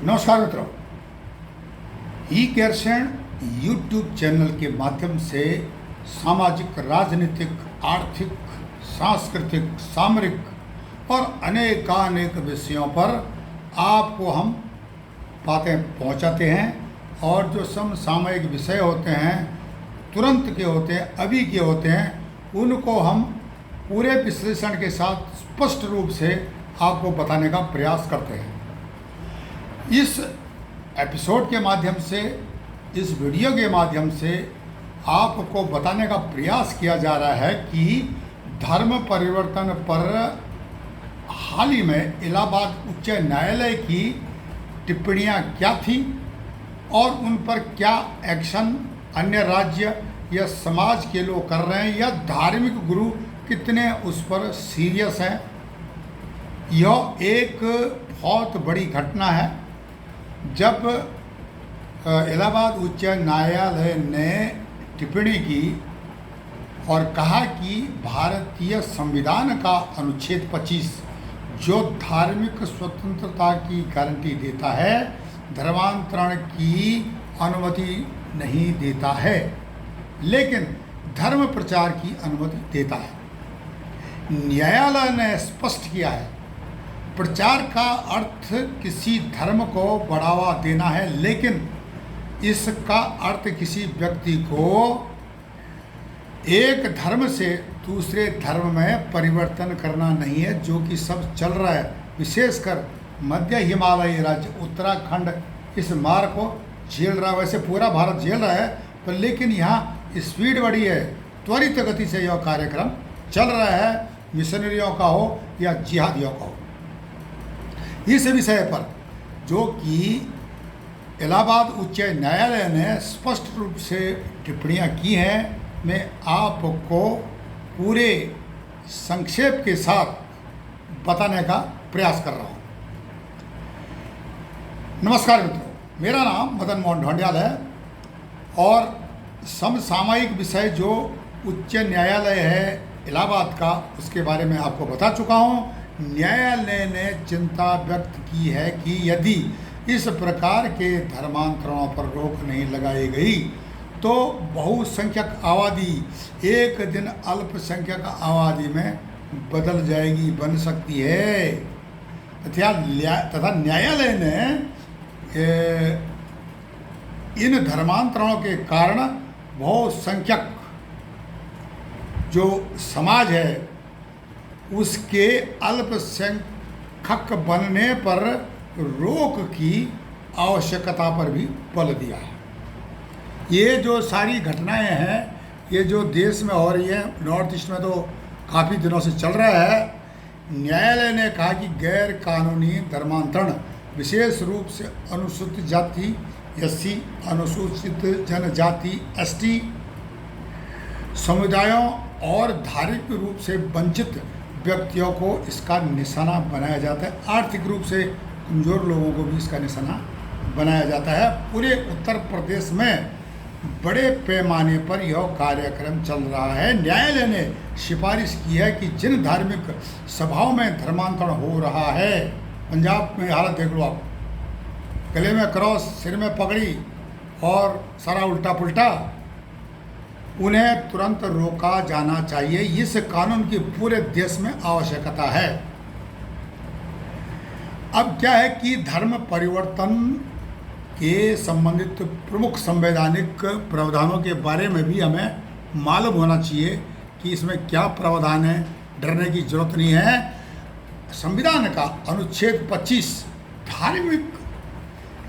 नमस्कार मित्रों, ई केयरसेन YouTube channel के माध्यम से सामाजिक, राजनीतिक, आर्थिक, सांस्कृतिक, सामरिक और अनेकानेक विषयों पर आपको हम बातें पहुंचाते हैं। और जो समसामयिक विषय होते हैं, तुरंत के होते हैं, अभी के होते हैं, उनको हम पूरे विश्लेषण के साथ स्पष्ट रूप से आपको बताने का प्रयास करते हैं। इस एपिसोड के माध्यम से, इस वीडियो के माध्यम से आपको बताने का प्रयास किया जा रहा है कि धर्म परिवर्तन पर हाल ही में इलाहाबाद उच्च न्यायालय की टिप्पणियां क्या थी और उन पर क्या एक्शन अन्य राज्य या समाज के लोग कर रहे हैं या धार्मिक गुरु कितने उस पर सीरियस हैं। यह एक बहुत बड़ी घटना है जब इलाहाबाद उच्च न्यायालय ने टिप्पणी की और कहा कि भारतीय संविधान का अनुच्छेद 25 जो धार्मिक स्वतंत्रता की गारंटी देता है, धर्मांतरण की अनुमति नहीं देता है, लेकिन धर्म प्रचार की अनुमति देता है। न्यायालय ने स्पष्ट किया है, प्रचार का अर्थ किसी धर्म को बढ़ावा देना है, लेकिन इसका अर्थ किसी व्यक्ति को एक धर्म से दूसरे धर्म में परिवर्तन करना नहीं है, जो कि सब चल रहा है। विशेषकर मध्य हिमालयी राज्य उत्तराखंड इस मार को झेल रहा है। वैसे पूरा भारत झेल रहा है, पर लेकिन यहाँ स्पीड बढ़ी है, त्वरित गति से यह कार्यक्रम चल रहा है, मिशनरियों का हो या जिहादियों का हो। इस विषय पर जो कि इलाहाबाद उच्च न्यायालय ने स्पष्ट रूप से टिप्पणियां की हैं, मैं आपको पूरे संक्षेप के साथ बताने का प्रयास कर रहा हूं। नमस्कार मित्रों, मेरा नाम मदन मोहन ढोंडियाल है और समसामयिक विषय जो उच्च न्यायालय है इलाहाबाद का, उसके बारे में आपको बता चुका हूं। न्यायालय ने चिंता व्यक्त की है कि यदि इस प्रकार के धर्मांतरणों पर रोक नहीं लगाई गई तो बहुसंख्यक आबादी एक दिन अल्पसंख्यक आबादी में बदल जाएगी, बन सकती है। तथा न्यायालय ने इन धर्मांतरणों के कारण बहुसंख्यक जो समाज है उसके अल्पसंख्यक बनने पर रोक की आवश्यकता पर भी बल दिया है। ये जो सारी घटनाएं हैं, ये जो देश में हो रही है, नॉर्थ ईस्ट में तो काफ़ी दिनों से चल रहा है। न्यायालय ने कहा कि गैर कानूनी धर्मांतरण विशेष रूप से अनुसूचित जाति एससी, अनुसूचित जनजाति एसटी समुदायों और धार्मिक रूप से वंचित व्यक्तियों को इसका निशाना बनाया जाता है। आर्थिक रूप से कमज़ोर लोगों को भी इसका निशाना बनाया जाता है। पूरे उत्तर प्रदेश में बड़े पैमाने पर यह कार्यक्रम चल रहा है। न्यायालय ने सिफारिश की है कि जिन धार्मिक सभाओं में धर्मांतरण हो रहा है, पंजाब में हालत देख लो आप, गले में क्रॉस, सिर में पगड़ी और सारा उल्टा पुल्टा, उन्हें तुरंत रोका जाना चाहिए। इस कानून की पूरे देश में आवश्यकता है। अब क्या है कि धर्म परिवर्तन के संबंधित प्रमुख संवैधानिक प्रावधानों के बारे में भी हमें मालूम होना चाहिए कि इसमें क्या प्रावधान है। डरने की जरूरत नहीं है। संविधान का अनुच्छेद 25 धार्मिक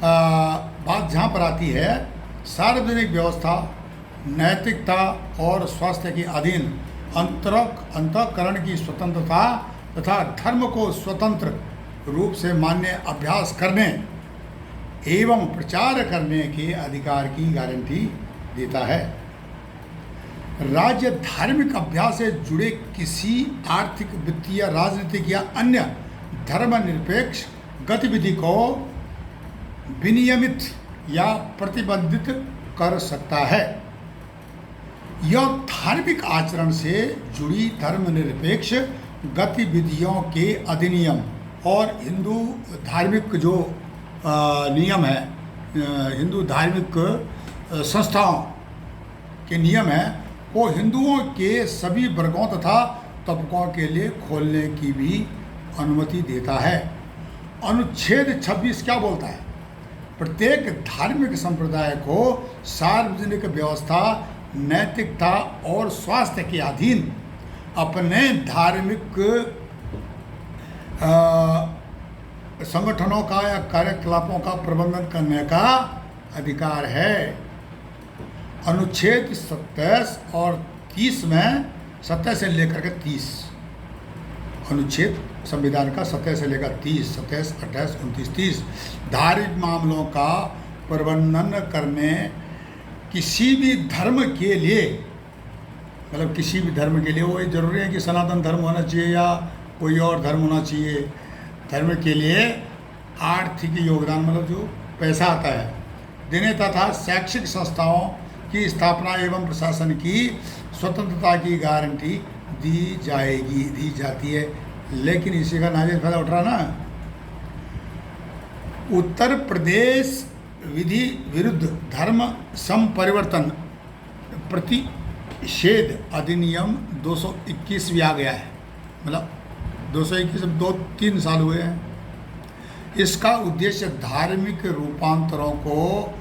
बात जहाँ पर आती है, सार्वजनिक व्यवस्था, नैतिकता और स्वास्थ्य के अधीन अंतःकरण की स्वतंत्रता तथा धर्म को स्वतंत्र रूप से मान्य अभ्यास करने एवं प्रचार करने के अधिकार की गारंटी देता है। राज्य धार्मिक अभ्यास से जुड़े किसी आर्थिक, वित्तीय, राजनीतिक या अन्य धर्मनिरपेक्ष गतिविधि को विनियमित या प्रतिबंधित कर सकता है। यह धार्मिक आचरण से जुड़ी धर्मनिरपेक्ष गतिविधियों के अधिनियम और हिंदू धार्मिक जो नियम है, हिंदू धार्मिक संस्थाओं के नियम है, वो हिंदुओं के सभी वर्गों तथा तबकों के लिए खोलने की भी अनुमति देता है। अनुच्छेद 26 क्या बोलता है? प्रत्येक धार्मिक संप्रदाय को सार्वजनिक व्यवस्था, नैतिकता और स्वास्थ्य के अधीन अपने धार्मिक संगठनों का या कार्यकलापों का प्रबंधन करने का अधिकार है। अनुच्छेद 27 और 30 में 27 से लेकर के 30, अनुच्छेद संविधान का 27 से लेकर 30, 27, 28, 29, 30 धार्मिक मामलों का प्रबंधन करने किसी भी धर्म के लिए, मतलब किसी भी धर्म के लिए, वो ये जरूरी है कि सनातन धर्म होना चाहिए या कोई और धर्म होना चाहिए, धर्म के लिए आर्थिक योगदान, मतलब जो पैसा आता है, देने तथा शैक्षिक संस्थाओं की स्थापना एवं प्रशासन की स्वतंत्रता की गारंटी दी जाती है। लेकिन इसी का नाजायज फायदा उठ रहा ना। उत्तर प्रदेश विधि विरुद्ध धर्म संपरिवर्तन प्रतिषेध अधिनियम 221 भी आ गया है, मतलब 221 अब 2-3 साल हुए हैं। इसका उद्देश्य धार्मिक रूपांतरों को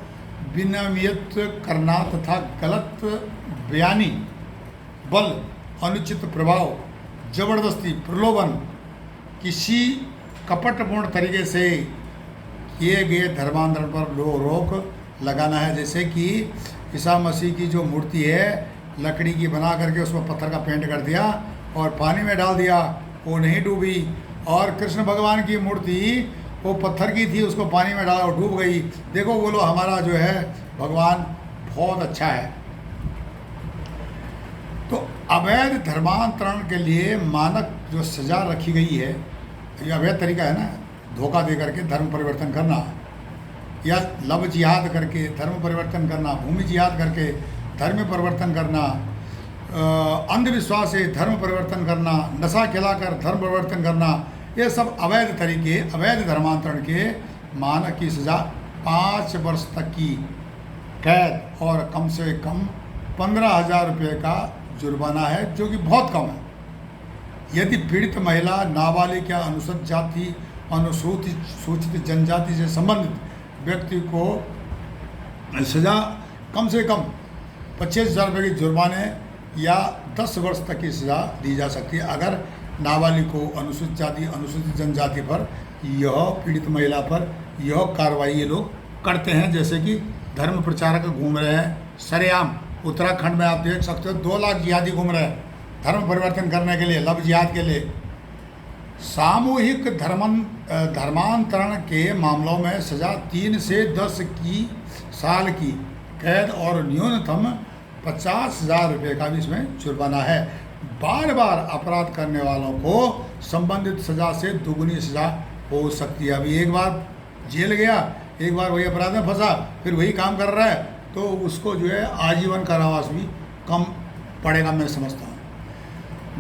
विनियमित करना तथा गलत बयानी, बल, अनुचित प्रभाव, जबरदस्ती, प्रलोभन, किसी कपटपूर्ण तरीके से किए गए धर्मांतरण पर रोक लगाना है। जैसे कि ईसा मसीह की जो मूर्ति है, लकड़ी की बना करके उसमें पत्थर का पेंट कर दिया और पानी में डाल दिया, वो नहीं डूबी। और कृष्ण भगवान की मूर्ति वो पत्थर की थी, उसको पानी में डाला और डूब गई। देखो बोलो हमारा जो है भगवान बहुत अच्छा है। तो अवैध धर्मांतरण के लिए मानक जो सजा रखी गई है, ये अवैध तरीका है ना, धोखा दे करके धर्म परिवर्तन करना, या लव जिहाद करके धर्म परिवर्तन करना, भूमि जिहाद करके धर्म परिवर्तन करना, अंधविश्वास से धर्म परिवर्तन करना, नशा खिलाकर धर्म परिवर्तन करना, ये सब अवैध तरीके, अवैध धर्मांतरण के मानक की सज़ा 5 वर्ष तक की कैद और कम से कम 15,000 रुपये का जुर्माना है, जो कि बहुत कम है। यदि पीड़ित महिला, नाबालिग या अनुसूचित जाति, अनुसूचित जनजाति से संबंधित व्यक्ति को सज़ा कम से कम 25,000 रुपये के जुर्माने या 10 वर्ष तक की सज़ा दी जा सकती है। अगर नाबालिग को, अनुसूचित जाति, अनुसूचित जनजाति पर, यह पीड़ित महिला पर यह कार्रवाई ये लोग करते हैं। जैसे कि धर्म प्रचारक घूम रहे हैं सरेआम, उत्तराखंड में आप देख सकते हो 2 लाख जिहादी घूम रहे हैं धर्म परिवर्तन करने के लिए, लव जिहाद के लिए। सामूहिक धर्मांतरण के मामलों में सज़ा 3 से 10 साल की कैद और न्यूनतम 50,000 रुपये का भी इसमें जुर्माना है। बार बार अपराध करने वालों को संबंधित सज़ा से दुगुनी सज़ा हो सकती है। अभी एक बार जेल गया, एक बार वही अपराध में फंसा, फिर वही काम कर रहा है, तो उसको जो है आजीवन कारावास भी कम पड़ेगा, मैं समझता हूँ।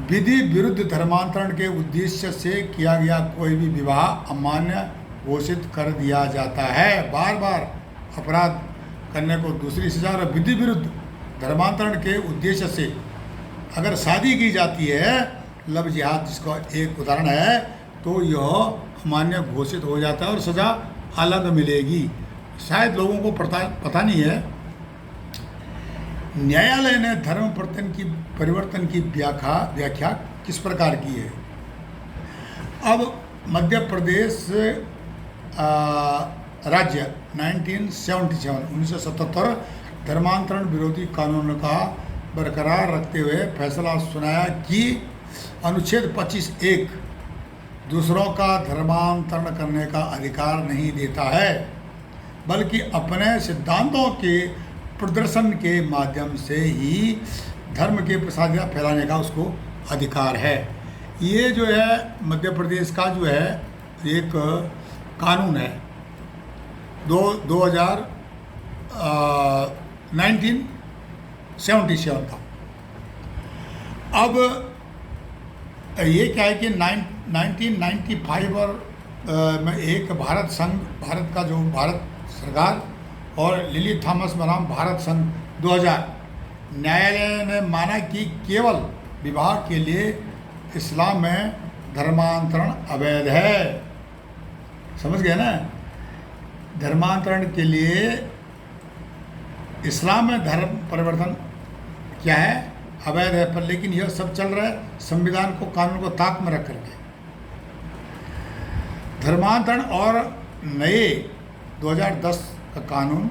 विधि विरुद्ध धर्मांतरण के उद्देश्य से किया गया कोई भी विवाह अमान्य घोषित कर दिया जाता है। बार बार अपराध करने को दूसरी सज़ा, और विधि विरुद्ध धर्मांतरण के उद्देश्य से अगर शादी की जाती है, लव जिहाद जिसका एक उदाहरण है, तो यह अमान्य घोषित हो जाता है और सज़ा अलग मिलेगी। शायद लोगों को पता नहीं है, न्यायालय ने धर्म परिवर्तन की व्याख्या किस प्रकार की है। अब मध्य प्रदेश राज्य 1977 धर्मांतरण विरोधी कानून का बरकरार रखते हुए फैसला सुनाया कि अनुच्छेद 25(1) दूसरों का धर्मांतरण करने का अधिकार नहीं देता है, बल्कि अपने सिद्धांतों के प्रदर्शन के माध्यम से ही धर्म के प्रसार या फैलाने का उसको अधिकार है। ये जो है मध्य प्रदेश का जो है एक कानून है 1977 का। अब ये क्या है कि 1995 और में एक भारत संघ, भारत का जो भारत सरकार और लिली थॉमस बनाम भारत संघ 2000, न्यायालय ने माना कि केवल विवाह के लिए इस्लाम में धर्मांतरण अवैध है। समझ गए ना? धर्मांतरण के लिए इस्लाम में धर्म परिवर्तन क्या है, अवैध है। पर लेकिन यह सब चल रहा है संविधान को, कानून को ताक में रख करके। धर्मांतरण और नए 2010 का कानून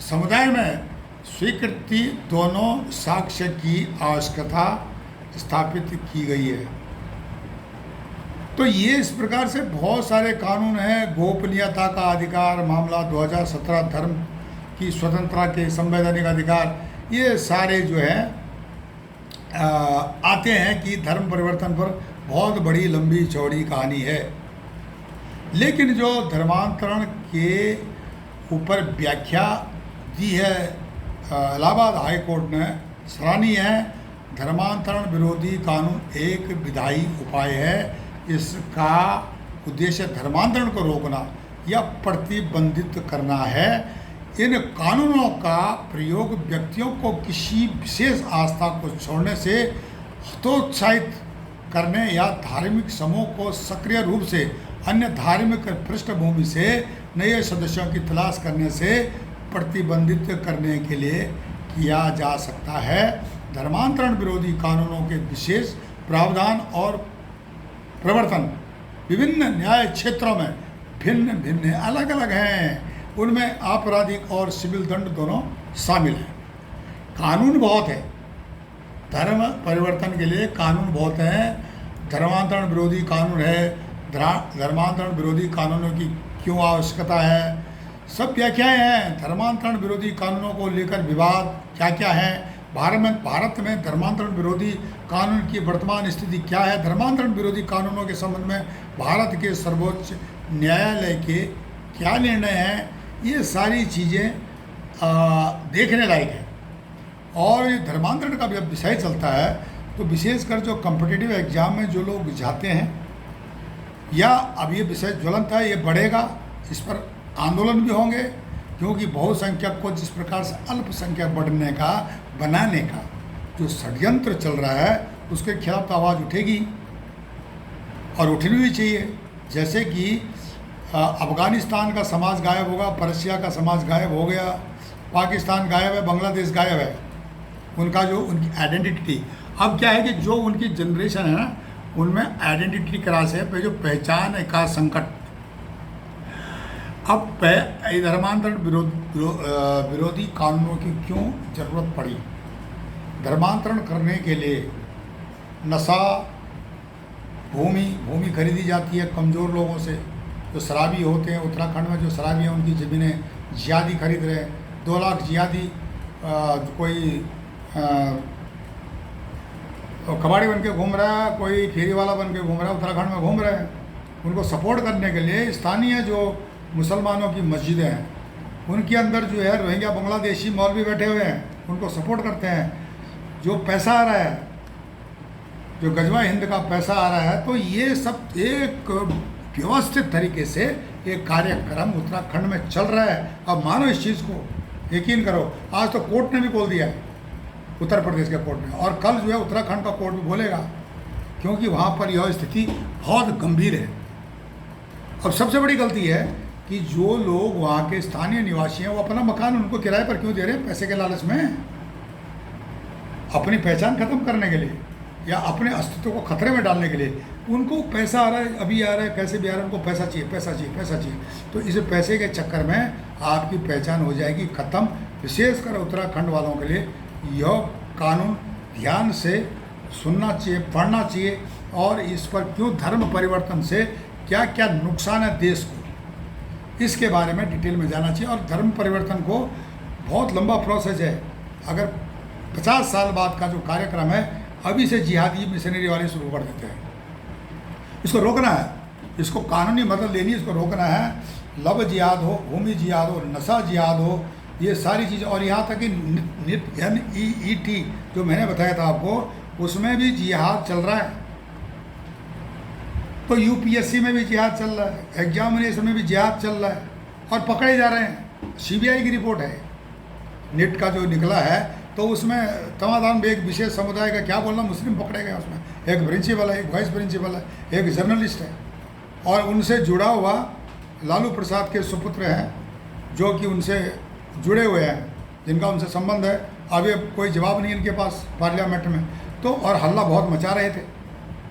समुदाय में स्वीकृति दोनों साक्ष्य की आवश्यकता स्थापित की गई है। तो ये इस प्रकार से बहुत सारे कानून हैं। गोपनीयता का अधिकार मामला 2017, धर्म की स्वतंत्रता के संवैधानिक अधिकार, ये सारे जो है आते हैं कि धर्म परिवर्तन पर बहुत बड़ी लंबी चौड़ी कहानी है। लेकिन जो धर्मांतरण के ऊपर व्याख्या दी है इलाहाबाद हाई कोर्ट ने, सराहनीय है। धर्मांतरण विरोधी कानून एक विधायी उपाय है। इसका उद्देश्य धर्मांतरण को रोकना या प्रतिबंधित करना है। इन कानूनों का प्रयोग व्यक्तियों को किसी विशेष आस्था को छोड़ने से हतोत्साहित करने या धार्मिक समूह को सक्रिय रूप से अन्य धार्मिक पृष्ठभूमि से नए सदस्यों की तलाश करने से प्रतिबंधित करने के लिए किया जा सकता है। धर्मांतरण विरोधी कानूनों के विशेष प्रावधान और प्रवर्तन विभिन्न न्याय क्षेत्रों में भिन्न भिन्न अलग अलग हैं। उनमें आपराधिक और सिविल दंड दोनों शामिल हैं। कानून बहुत है, धर्म परिवर्तन के लिए कानून बहुत हैं। धर्मांतरण विरोधी कानून है, धर्मांतरण विरोधी कानूनों की क्यों आवश्यकता है, सब व्याख्याएं हैं। धर्मांतरण विरोधी कानूनों को लेकर विवाद क्या क्या है, भारत में धर्मांतरण विरोधी कानून की वर्तमान स्थिति क्या है, धर्मांतरण विरोधी कानूनों के संबंध में भारत के सर्वोच्च न्यायालय के क्या निर्णय हैं, ये सारी चीज़ें देखने लायक है। और ये धर्मांतरण का जब विषय चलता है तो विशेषकर जो कॉम्पिटिटिव एग्जाम में जो लोग जाते हैं, या अब ये विषय ज्वलंत है, ये बढ़ेगा, इस पर आंदोलन भी होंगे, क्योंकि बहुसंख्यक को जिस प्रकार से अल्पसंख्यक बढ़ने का, बनाने का जो षड्यंत्र चल रहा है, उसके खिलाफ आवाज़ उठेगी और उठनी भी चाहिए। जैसे कि अफ़गानिस्तान का समाज गायब होगा, पर्शिया का समाज गायब हो गया, पाकिस्तान गायब है, बांग्लादेश गायब है, उनका जो उनकी आइडेंटिटी। अब क्या है कि जो उनकी जनरेशन है ना, उनमें आइडेंटिटी क्राइसिस है, जो पहचान का संकट। अब धर्मांतरण विरोधी कानूनों की क्यों जरूरत पड़ी? धर्मांतरण करने के लिए नशा, भूमि खरीदी जाती है कमज़ोर लोगों से, जो शराबी होते हैं। उत्तराखंड में जो शराबी हैं उनकी ज़मीनें जिहादी खरीद रहे हैं। 2 लाख जिहादी कोई कबाड़ी बन के घूम रहा है, कोई फेरी वाला बन के घूम रहा है, उत्तराखंड में घूम रहे हैं। उनको सपोर्ट करने के लिए स्थानीय जो मुसलमानों की मस्जिदें हैं, उनके अंदर जो है रोहिंग्या बांग्लादेशी मौलवी बैठे हुए हैं, उनको सपोर्ट करते हैं। जो पैसा आ रहा है, जो गजवा हिंद का पैसा आ रहा है, तो ये सब एक व्यवस्थित तरीके से एक कार्यक्रम उत्तराखंड में चल रहा है। अब मानो इस चीज़ को, यकीन करो, आज तो कोर्ट ने भी बोल दिया है, उत्तर प्रदेश के कोर्ट ने, और कल जो है उत्तराखंड का कोर्ट भी बोलेगा, क्योंकि वहाँ पर यह स्थिति बहुत गंभीर है। अब सबसे बड़ी गलती है कि जो लोग वहाँ के स्थानीय निवासी हैं, वो अपना मकान उनको किराए पर क्यों दे रहे हैं? पैसे के लालच में, अपनी पहचान खत्म करने के लिए या अपने अस्तित्व को खतरे में डालने के लिए। उनको पैसा आ रहा है, अभी आ रहा है, कैसे भी आ रहा है, उनको पैसा चाहिए, पैसा चाहिए, पैसा चाहिए। तो इस पैसे के चक्कर में आपकी पहचान हो जाएगी खत्म। विशेषकर उत्तराखंड वालों के लिए यह कानून ध्यान से सुनना चाहिए, पढ़ना चाहिए, और इस पर क्यों धर्म परिवर्तन से क्या क्या नुकसान है देश को, इसके बारे में डिटेल में जाना चाहिए। और धर्म परिवर्तन को बहुत लंबा प्रोसेस है। अगर 50 साल बाद का जो कार्यक्रम है, अभी से जिहादी मिशनरी वाले शुरू कर देते हैं। इसको रोकना है, इसको कानूनी मदद लेनी है, इसको रोकना है। लव जिहाद हो, भूमि जिहाद हो, नशा जिहाद हो, ये सारी चीज़ें, और यहाँ तक कि NEET जो मैंने बताया था आपको, उसमें भी जिहाद चल रहा है। तो यूपीएससी में भी जिहाद चल रहा है, एग्जामिनेशन में भी जिहाद चल रहा है और पकड़े जा रहे हैं। सीबीआई की रिपोर्ट है, नेट का जो निकला है, तो उसमें तमाम एक विशेष समुदाय का क्या बोलना, मुस्लिम पकड़े गए उसमें। एक प्रिंसिपल है, एक वाइस प्रिंसिपल है, एक जर्नलिस्ट है, और उनसे जुड़ा हुआ लालू प्रसाद के सुपुत्र हैं जो कि उनसे जुड़े हुए हैं, जिनका उनसे संबंध है। अभी कोई जवाब नहीं इनके पास पार्लियामेंट में, तो और हल्ला बहुत मचा रहे थे,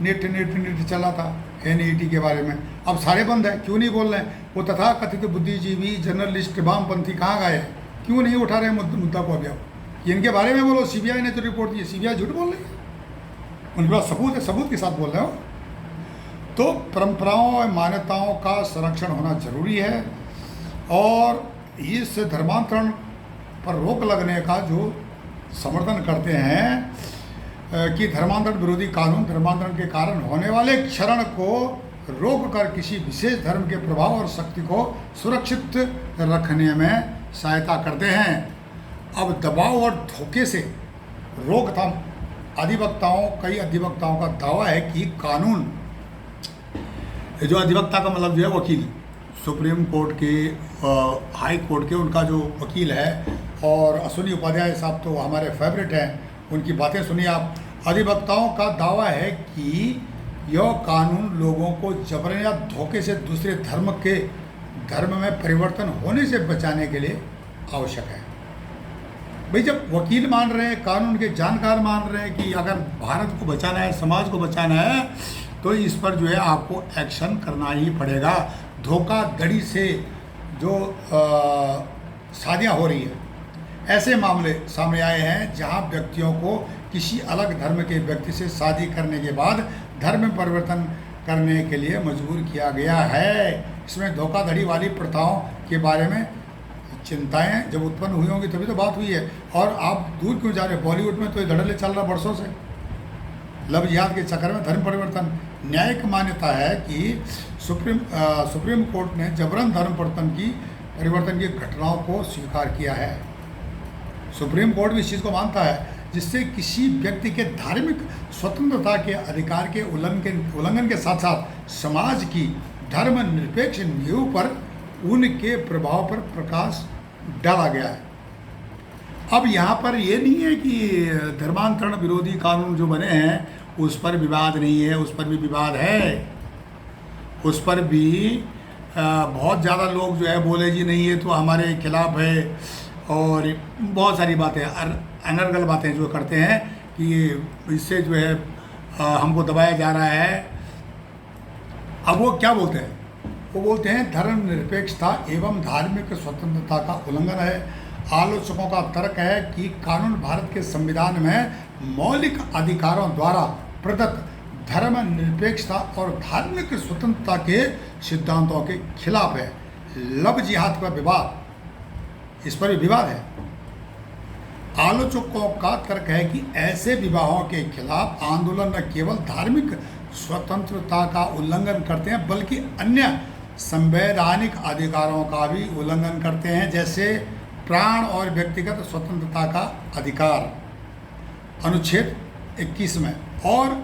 नेट चला था NET के बारे में। अब सारे बंद है, क्यों नहीं बोल रहे हैं? वो तथाकथित बुद्धिजीवी जर्नलिस्ट वामपंथी कहाँ गए हैं? क्यों नहीं उठा रहे मुद्दा को? अभी अब इनके बारे में बोलो। सीबीआई ने तो रिपोर्ट दी है, सीबीआई झूठ बोल रही है, उनके पास सबूत है, सबूत के साथ बोल रहे हो। तो परंपराओं और मान्यताओं का संरक्षण होना जरूरी है, और इस धर्मांतरण पर रोक लगने का जो समर्थन करते हैं कि धर्मांतरण विरोधी कानून धर्मांतरण के कारण होने वाले क्षरण को रोक कर किसी विशेष धर्म के प्रभाव और शक्ति को सुरक्षित रखने में सहायता करते हैं। अब दबाव और धोखे से रोकथाम, कई अधिवक्ताओं का दावा है कि कानून, जो अधिवक्ता का मतलब जो है वकील, सुप्रीम कोर्ट के, हाई कोर्ट के, उनका जो वकील है, और अश्विनी उपाध्याय साहब तो हमारे फेवरेट हैं, उनकी बातें सुनिए आप। अधिवक्ताओं का दावा है कि यह कानून लोगों को जबरन या धोखे से दूसरे धर्म में परिवर्तन होने से बचाने के लिए आवश्यक है। भाई, जब वकील मान रहे हैं, कानून के जानकार मान रहे हैं कि अगर भारत को बचाना है, समाज को बचाना है, तो इस पर जो है आपको एक्शन करना ही पड़ेगा। धोखाधड़ी से जो शादियाँ हो रही है, ऐसे मामले सामने आए हैं जहां व्यक्तियों को किसी अलग धर्म के व्यक्ति से शादी करने के बाद धर्म परिवर्तन करने के लिए मजबूर किया गया है। इसमें धोखाधड़ी वाली प्रथाओं के बारे में चिंताएं जब उत्पन्न हुई होंगी तभी तो बात हुई है। और आप दूर क्यों जा रहे हैं? बॉलीवुड में तो ये धड़ल्ले चल रहा बरसों से, लव जिहाद के चक्कर में धर्म परिवर्तन। न्यायिक मान्यता है कि सुप्रीम कोर्ट ने जबरन धर्म परिवर्तन की घटनाओं को स्वीकार किया है। सुप्रीम कोर्ट भी इस चीज़ को मानता है, जिससे किसी व्यक्ति के धार्मिक स्वतंत्रता के अधिकार के उल्लंघन के साथ साथ समाज की धर्मनिरपेक्ष नींव पर उनके प्रभाव पर प्रकाश डाला गया है। अब यहाँ पर ये नहीं है कि धर्मांतरण विरोधी कानून जो बने हैं उस पर विवाद नहीं है, उस पर भी विवाद है। उस पर भी बहुत ज़्यादा लोग जो है बोले जी नहीं ये तो हमारे खिलाफ है, और बहुत सारी बातें अनर्गल बातें जो करते हैं कि इससे जो है हमको दबाया जा रहा है। अब वो क्या बोलते हैं? वो बोलते हैं धर्मनिरपेक्षता एवं धार्मिक स्वतंत्रता का उल्लंघन है। आलोचकों का तर्क है कि कानून भारत के संविधान में मौलिक अधिकारों द्वारा प्रदत्त धर्मनिरपेक्षता और धार्मिक स्वतंत्रता के सिद्धांतों के खिलाफ है। लव जिहाद का विवाद, इस पर भी विवाद है। आलोचकों का तर्क है कि ऐसे विवाहों के खिलाफ आंदोलन न केवल धार्मिक स्वतंत्रता का उल्लंघन करते हैं बल्कि अन्य संवैधानिक अधिकारों का भी उल्लंघन करते हैं, जैसे प्राण और व्यक्तिगत स्वतंत्रता का अधिकार अनुच्छेद 21 में और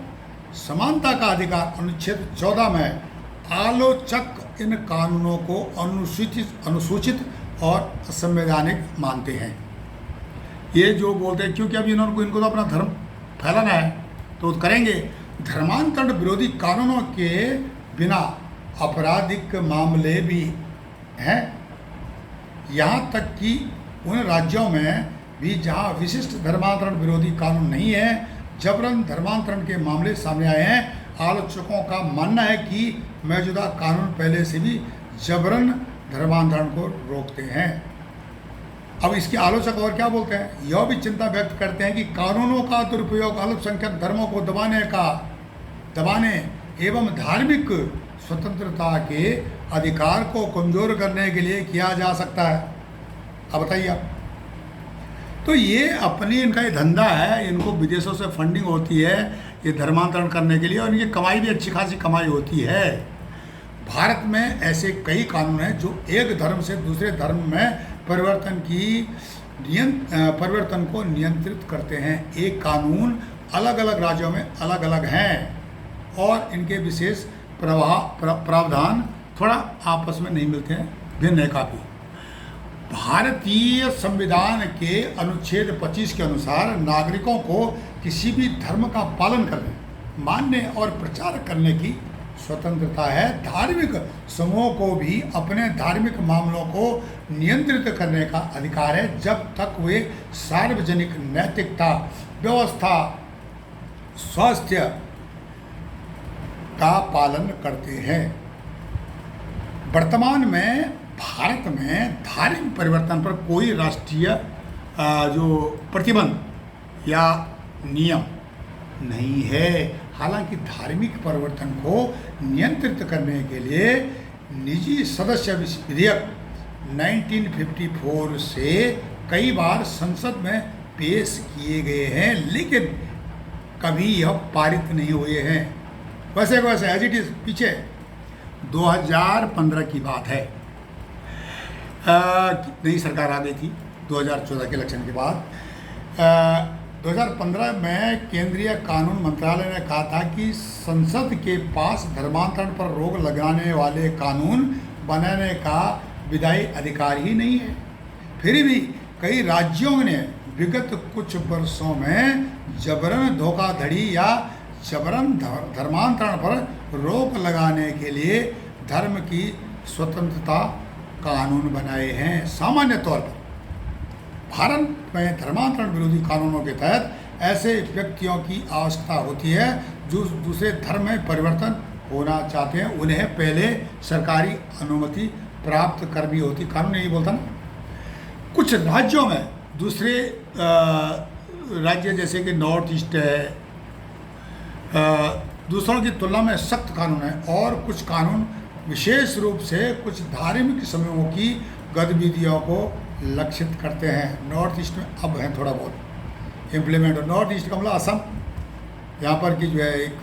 समानता का अधिकार अनुच्छेद 14 में। आलोचक इन कानूनों को अनुसूचित और असंवैधानिक मानते हैं। ये जो बोलते हैं क्योंकि अभी इनको तो अपना धर्म फैलाना है तो करेंगे। धर्मांतरण विरोधी कानूनों के बिना आपराधिक मामले भी हैं, यहाँ तक कि उन राज्यों में भी जहाँ विशिष्ट धर्मांतरण विरोधी कानून नहीं है, जबरन धर्मांतरण के मामले सामने आए हैं। आलोचकों का मानना है कि मौजूदा कानून पहले से भी जबरन धर्मांतरण को रोकते हैं। अब इसके आलोचक और क्या बोलते हैं? यह भी चिंता व्यक्त करते हैं कि कानूनों का दुरुपयोग अल्पसंख्यक धर्मों को दबाने एवं धार्मिक स्वतंत्रता के अधिकार को कमजोर करने के लिए किया जा सकता है। अब बताइए आप। तो ये अपनी इनका ये धंधा है, इनको विदेशों से फंडिंग होती है ये धर्मांतरण करने के लिए, और इनकी कमाई भी अच्छी खासी कमाई होती है। भारत में ऐसे कई कानून हैं जो एक धर्म से दूसरे धर्म में परिवर्तन को नियंत्रित करते हैं। एक कानून अलग अलग राज्यों में अलग अलग हैं और इनके विशेष प्रावधान थोड़ा आपस में नहीं मिलते हैं, भिन्न है काफ़ी। भारतीय संविधान के अनुच्छेद 25 के अनुसार नागरिकों को किसी भी धर्म का पालन करने, मानने और प्रचार करने की स्वतंत्रता है। धार्मिक समूहों को भी अपने धार्मिक मामलों को नियंत्रित करने का अधिकार है, जब तक वे सार्वजनिक नैतिकता, व्यवस्था, स्वास्थ्य का पालन करते हैं। वर्तमान में भारत में धार्मिक परिवर्तन पर कोई राष्ट्रीय जो प्रतिबंध या नियम नहीं है। हालांकि धार्मिक परिवर्तन को नियंत्रित करने के लिए निजी सदस्य विधेयक 1954 से कई बार संसद में पेश किए गए हैं, लेकिन कभी यह पारित नहीं हुए हैं। वैसे एज इट इज पीछे 2015 की बात है, नई सरकार आ गई थी 2014 के इलेक्शन के बाद। 2015 में केंद्रीय कानून मंत्रालय ने कहा था कि संसद के पास धर्मांतरण पर रोक लगाने वाले कानून बनाने का विधायी अधिकार ही नहीं है। फिर भी कई राज्यों ने विगत कुछ वर्षों में जबरन धोखाधड़ी या जबरन धर्मांतरण पर रोक लगाने के लिए धर्म की स्वतंत्रता कानून बनाए हैं। सामान्य तौर पर भारत में धर्मांतरण विरोधी कानूनों के तहत ऐसे व्यक्तियों की आवश्यकता होती है जो दूसरे धर्म में परिवर्तन होना चाहते हैं। उन्हें पहले सरकारी अनुमति प्राप्त करनी होती। कानून यही बोलता ना। कुछ राज्यों में दूसरे राज्य जैसे कि नॉर्थ ईस्ट है, दूसरों की तुलना में सख्त कानून है, और कुछ कानून विशेष रूप से कुछ धार्मिक समूहों की गतिविधियों को लक्षित करते हैं। नॉर्थ ईस्ट में अब है थोड़ा बहुत इम्प्लीमेंट। नॉर्थ ईस्ट का मतलब असम, यहाँ पर की जो है एक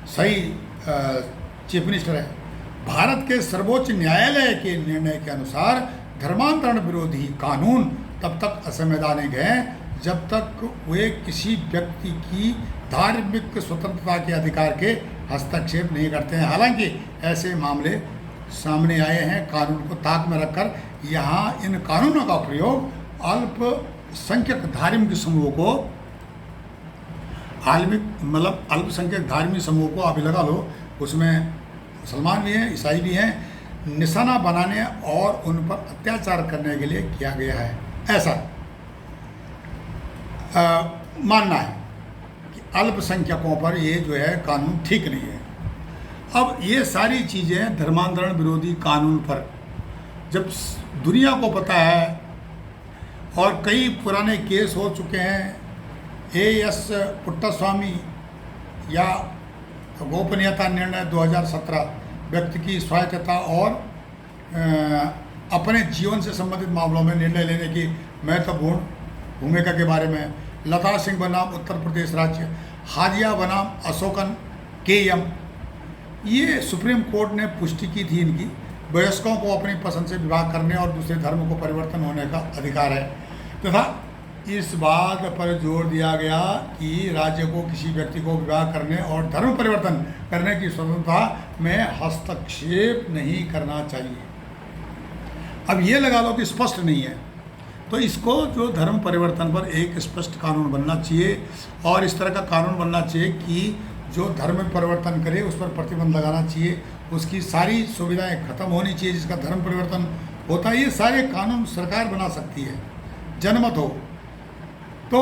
सही चीफ मिनिस्टर है। भारत के सर्वोच्च न्यायालय के निर्णय के अनुसार धर्मांतरण विरोधी कानून तब तक असंवैधानिक हैं जब तक वे किसी व्यक्ति की धार्मिक स्वतंत्रता के अधिकार के हस्तक्षेप नहीं करते हैं। हालांकि ऐसे मामले सामने आए हैं। कानून को ताक में रखकर यहाँ इन कानूनों का प्रयोग अल्पसंख्यक धार्मिक समूह को अल्पसंख्यक धार्मिक समूह को आप लगा लो, उसमें मुसलमान भी हैं, ईसाई भी हैं, निशाना बनाने और उन पर अत्याचार करने के लिए किया गया है। ऐसा मानना है कि अल्पसंख्यकों पर ये जो है कानून ठीक नहीं है। अब ये सारी चीज़ें धर्मांतरण विरोधी कानून पर जब दुनिया को पता है और कई पुराने केस हो चुके हैं, एएस पुट्टास्वामी या गोपनीयता निर्णय 2017 व्यक्ति की स्वायत्तता और अपने जीवन से संबंधित मामलों में निर्णय लेने की महत्वपूर्ण भूमिका के बारे में, लता सिंह बनाम उत्तर प्रदेश राज्य, हादिया बनाम अशोकन केएम, ये सुप्रीम कोर्ट ने पुष्टि की थी इनकी। वयस्कों को अपनी पसंद से विवाह करने और दूसरे धर्म को परिवर्तन होने का अधिकार है तथा इस बात पर जोर दिया गया कि राज्य को किसी व्यक्ति को विवाह करने और धर्म परिवर्तन करने की स्वतंत्रता में हस्तक्षेप नहीं करना चाहिए। अब ये लगा लो कि स्पष्ट नहीं है, तो इसको जो धर्म परिवर्तन पर एक स्पष्ट कानून बनना चाहिए और इस तरह का कानून बनना चाहिए कि जो धर्म परिवर्तन करे उस पर प्रतिबंध लगाना चाहिए, उसकी सारी सुविधाएं खत्म होनी चाहिए जिसका धर्म परिवर्तन होता है। ये सारे कानून सरकार बना सकती है, जनमत हो। तो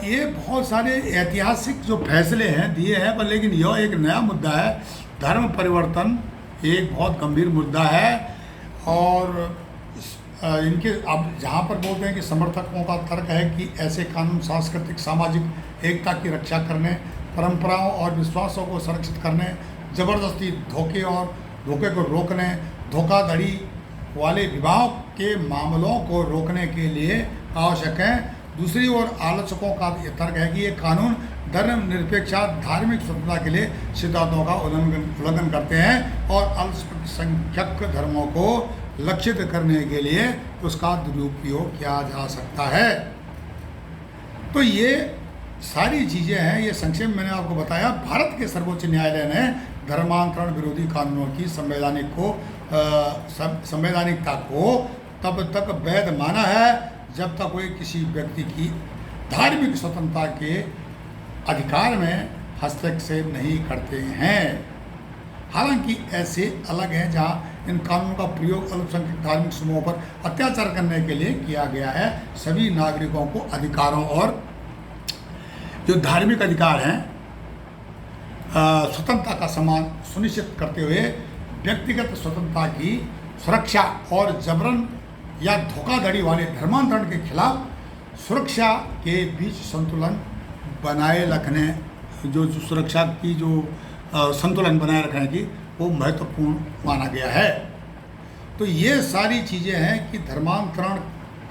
ये बहुत सारे ऐतिहासिक जो फैसले हैं दिए हैं, पर लेकिन यह एक नया मुद्दा है। धर्म परिवर्तन एक बहुत गंभीर मुद्दा है और इनके अब जहाँ पर बोलते हैं कि समर्थकों का तर्क है कि ऐसे कानून सांस्कृतिक सामाजिक एकता की रक्षा करने, परंपराओं और विश्वासों को संरक्षित करने, ज़बरदस्ती धोखे को रोकने, धोखाधड़ी वाले विवाह के मामलों को रोकने के लिए आवश्यक है। दूसरी ओर आलोचकों का यह तर्क है कि ये कानून धर्मनिरपेक्ष धार्मिक स्वतंत्रता के लिए सिद्धांतों का उल्लंघन करते हैं और अल्पसंख्यक धर्मों को लक्षित करने के लिए उसका दुरुपयोग किया जा सकता है। तो ये सारी चीज़ें हैं, ये संक्षेप मैंने आपको बताया। भारत के सर्वोच्च न्यायालय ने धर्मांतरण विरोधी कानूनों की संवैधानिकता को तब तक वैध माना है जब तक वे किसी व्यक्ति की धार्मिक स्वतंत्रता के अधिकार में हस्तक्षेप नहीं करते हैं। हालांकि ऐसे अलग हैं जहां इन कानूनों का प्रयोग अल्पसंख्यक धार्मिक समूहों पर अत्याचार करने के लिए किया गया है। सभी नागरिकों को अधिकारों और जो धार्मिक अधिकार हैं स्वतंत्रता का सम्मान सुनिश्चित करते हुए व्यक्तिगत स्वतंत्रता की सुरक्षा और जबरन या धोखाधड़ी वाले धर्मांतरण के खिलाफ सुरक्षा के बीच संतुलन बनाए रखने जो सुरक्षा की जो संतुलन बनाए रखने की वो महत्वपूर्ण माना गया है। तो ये सारी चीज़ें हैं कि धर्मांतरण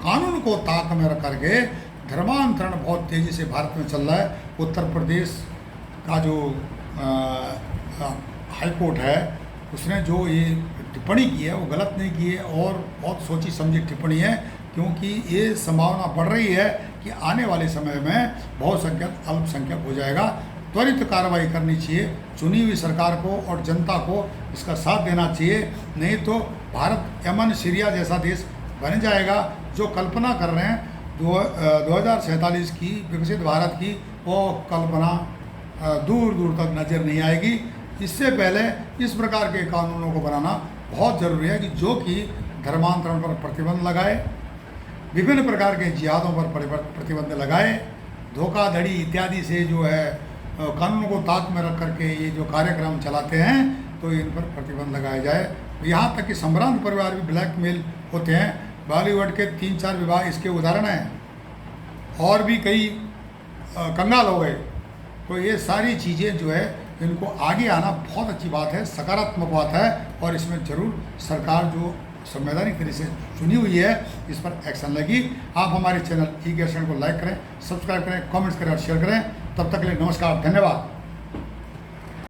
कानून को ताक में रख करके धर्मांतरण बहुत तेज़ी से भारत में चल रहा है। उत्तर प्रदेश का जो हाई कोर्ट है उसने जो ये टिप्पणी की है वो गलत नहीं की है और बहुत सोची समझी टिप्पणी है, क्योंकि ये संभावना बढ़ रही है कि आने वाले समय में बहुसंख्यक अल्पसंख्यक हो जाएगा। त्वरित कार्रवाई करनी चाहिए, चुनी हुई सरकार को और जनता को इसका साथ देना चाहिए, नहीं तो भारत यमन सीरिया जैसा देश बन जाएगा। जो कल्पना कर रहे हैं 2047 की विकसित भारत की, वो कल्पना दूर दूर तक नज़र नहीं आएगी। इससे पहले इस प्रकार के कानूनों को बनाना बहुत ज़रूरी है कि जो कि धर्मांतरण पर प्रतिबंध लगाए, विभिन्न प्रकार के जिहादों पर प्रतिबंध लगाए, धोखाधड़ी इत्यादि से जो है कानून को ताक में रख करके ये जो कार्यक्रम चलाते हैं तो इन पर प्रतिबंध लगाया जाए। यहाँ तक कि संभ्रांत परिवार भी ब्लैकमेल होते हैं। बॉलीवुड के 3-4 विवाह इसके उदाहरण हैं, और भी कई कंगाल हो गए। तो ये सारी चीज़ें जो है इनको आगे आना बहुत अच्छी बात है, सकारात्मक बात है, और इसमें ज़रूर सरकार जो संवैधानिक तरीके से चुनी हुई है इस पर एक्शन लगी। आप हमारे चैनल ई-गेशन को लाइक करें, सब्सक्राइब करें, कमेंट्स करें और शेयर करें। तब तक के लिए नमस्कार, धन्यवाद।